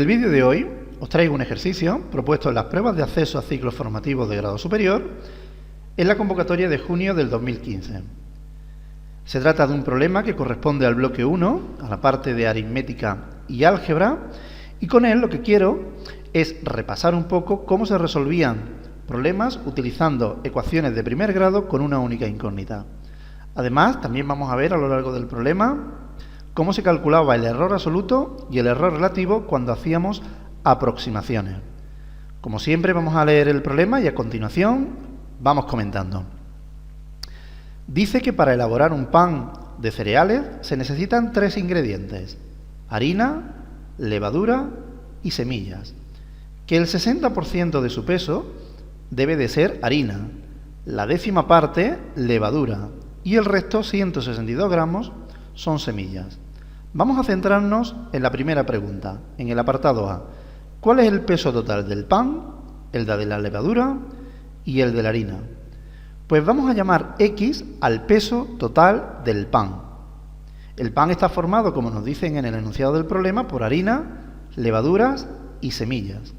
el vídeo de hoy os traigo un ejercicio propuesto en las pruebas de acceso a ciclos formativos de grado superior en la convocatoria de junio del 2015. Se trata de un problema que corresponde al bloque 1, a la parte de aritmética y álgebra, y con él lo que quiero es repasar un poco cómo se resolvían problemas utilizando ecuaciones de primer grado con una única incógnita. Además, también vamos a ver a lo largo del problema cómo se calculaba el error absoluto y el error relativo cuando hacíamos aproximaciones. Como siempre, vamos a leer el problema y a continuación vamos comentando. Dice que para elaborar un pan de cereales se necesitan 3 ingredientes: harina, levadura y semillas. Que el 60% de su peso debe de ser harina, la décima parte levadura y el resto, 162 gramos, son semillas. Vamos a centrarnos en la primera pregunta, en el apartado A. ¿Cuál es el peso total del pan, el de la levadura y el de la harina? Pues vamos a llamar X al peso total del pan. El pan está formado, como nos dicen en el enunciado del problema, por harina, levaduras y semillas.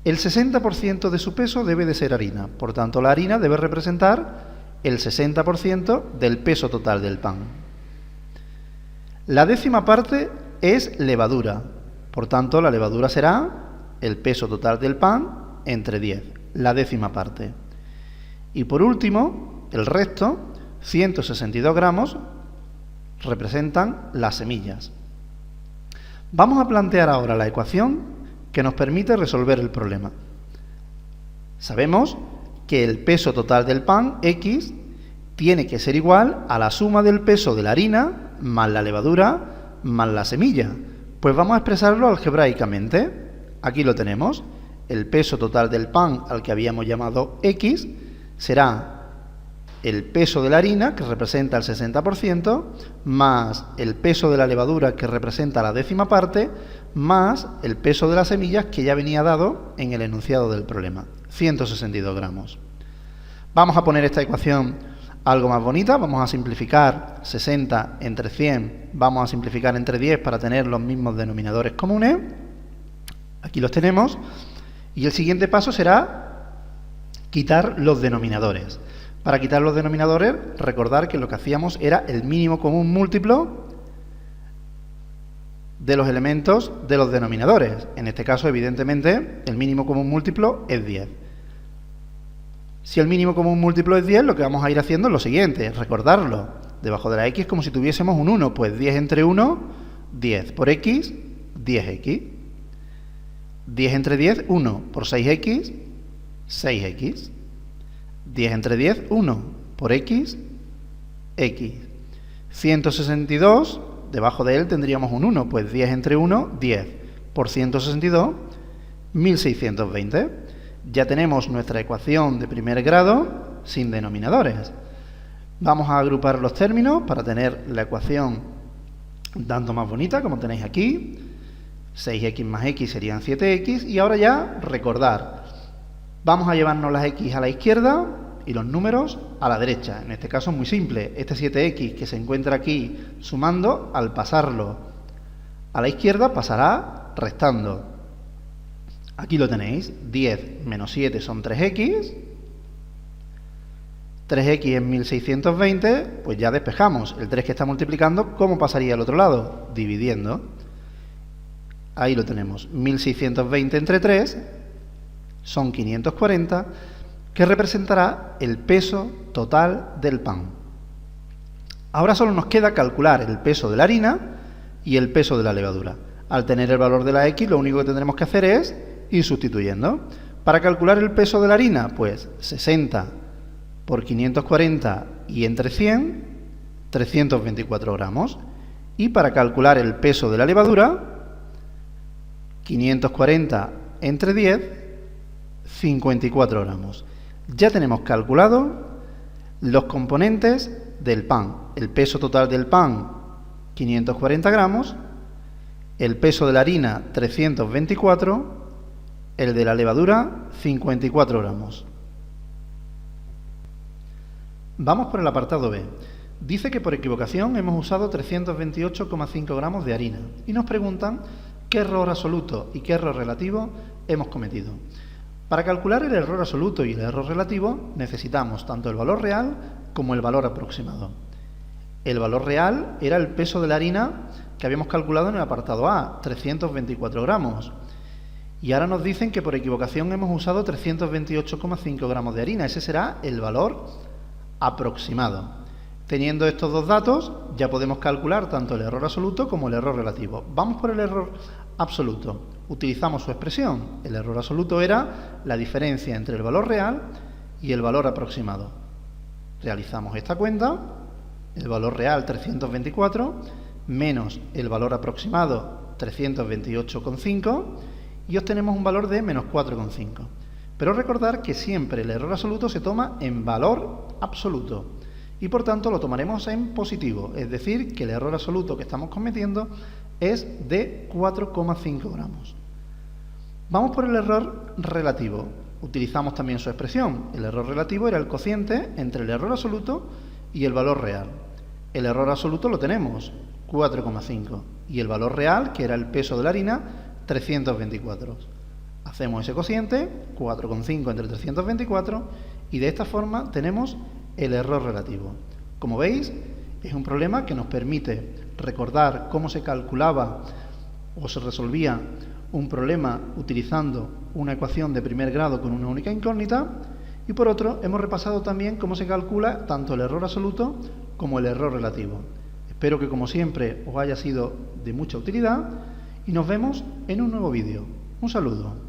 El 60% de su peso debe de ser harina, por tanto la harina debe representar el 60% del peso total del pan. La décima parte es levadura, por tanto la levadura será el peso total del pan entre 10, la décima parte. Y por último, el resto, 162 gramos, representan las semillas. Vamos a plantear ahora la ecuación que nos permite resolver el problema. Sabemos que el peso total del pan, X, tiene que ser igual a la suma del peso de la harina más la levadura más la semilla. Pues vamos a expresarlo algebraicamente. Aquí lo tenemos. El peso total del pan, al que habíamos llamado X, será el peso de la harina, que representa el 60%, más el peso de la levadura, que representa la décima parte, más el peso de las semillas, que ya venía dado en el enunciado del problema, 162 gramos. Vamos a poner esta ecuación algo más bonita, vamos a simplificar 60 entre 100, vamos a simplificar entre 10 para tener los mismos denominadores comunes. Aquí los tenemos. Y el siguiente paso será quitar los denominadores. Para quitar los denominadores, recordar que lo que hacíamos era el mínimo común múltiplo de los elementos de los denominadores. En este caso, evidentemente, el mínimo común múltiplo es 10. Si el mínimo común múltiplo es 10, lo que vamos a ir haciendo es lo siguiente, recordarlo. Debajo de la X como si tuviésemos un 1, pues 10 entre 1, 10. Por X, 10X. 10 entre 10, 1. Por 6X, 6X. 10 entre 10, 1. Por X, X. 162, debajo de él tendríamos un 1, pues 10 entre 1, 10. Por 162, 1620. Ya tenemos nuestra ecuación de primer grado sin denominadores. Vamos a agrupar los términos para tener la ecuación tanto más bonita, como tenéis aquí. 6x más x serían 7x. Y ahora ya recordar, vamos a llevarnos las x a la izquierda y los números a la derecha. En este caso es muy simple. Este 7x que se encuentra aquí sumando, al pasarlo a la izquierda pasará restando. Aquí lo tenéis, 10 menos 7 son 3x, 3x es 1620, pues ya despejamos. El 3 que está multiplicando, ¿cómo pasaría al otro lado? Dividiendo. Ahí lo tenemos, 1620 entre 3 son 540, que representará el peso total del pan. Ahora solo nos queda calcular el peso de la harina y el peso de la levadura. Al tener el valor de la X, lo único que tendremos que hacer es ir sustituyendo. Para calcular el peso de la harina, pues 60 por 540 y entre 100, 324 gramos. Y para calcular el peso de la levadura, 540 entre 10, 54 gramos. Ya tenemos calculado los componentes del pan. El peso total del pan, 540 gramos. El peso de la harina, 324. El de la levadura, 54 gramos. Vamos por el apartado B. Dice que por equivocación hemos usado 328,5 gramos de harina y nos preguntan qué error absoluto y qué error relativo hemos cometido. Para calcular el error absoluto y el error relativo necesitamos tanto el valor real como el valor aproximado. El valor real era el peso de la harina que habíamos calculado en el apartado A, 324 gramos. Y ahora nos dicen que por equivocación hemos usado 328,5 gramos de harina. Ese será el valor aproximado. Teniendo estos dos datos, ya podemos calcular tanto el error absoluto como el error relativo. Vamos por el error absoluto. Utilizamos su expresión. El error absoluto era la diferencia entre el valor real y el valor aproximado. Realizamos esta cuenta. El valor real 324 menos el valor aproximado 328,5 y obtenemos un valor de menos 4,5. Pero recordar que siempre el error absoluto se toma en valor absoluto y por tanto lo tomaremos en positivo, es decir, que el error absoluto que estamos cometiendo es de 4,5 gramos. Vamos por el error relativo. Utilizamos también su expresión. El error relativo era el cociente entre el error absoluto y el valor real. El error absoluto lo tenemos, 4,5, y el valor real, que era el peso de la harina, 324. Hacemos ese cociente, 4,5 entre 324, y de esta forma tenemos el error relativo. Como veis, es un problema que nos permite recordar cómo se calculaba o se resolvía un problema utilizando una ecuación de primer grado con una única incógnita, y por otro, hemos repasado también cómo se calcula tanto el error absoluto como el error relativo. Espero que, como siempre, os haya sido de mucha utilidad y nos vemos en un nuevo vídeo. Un saludo.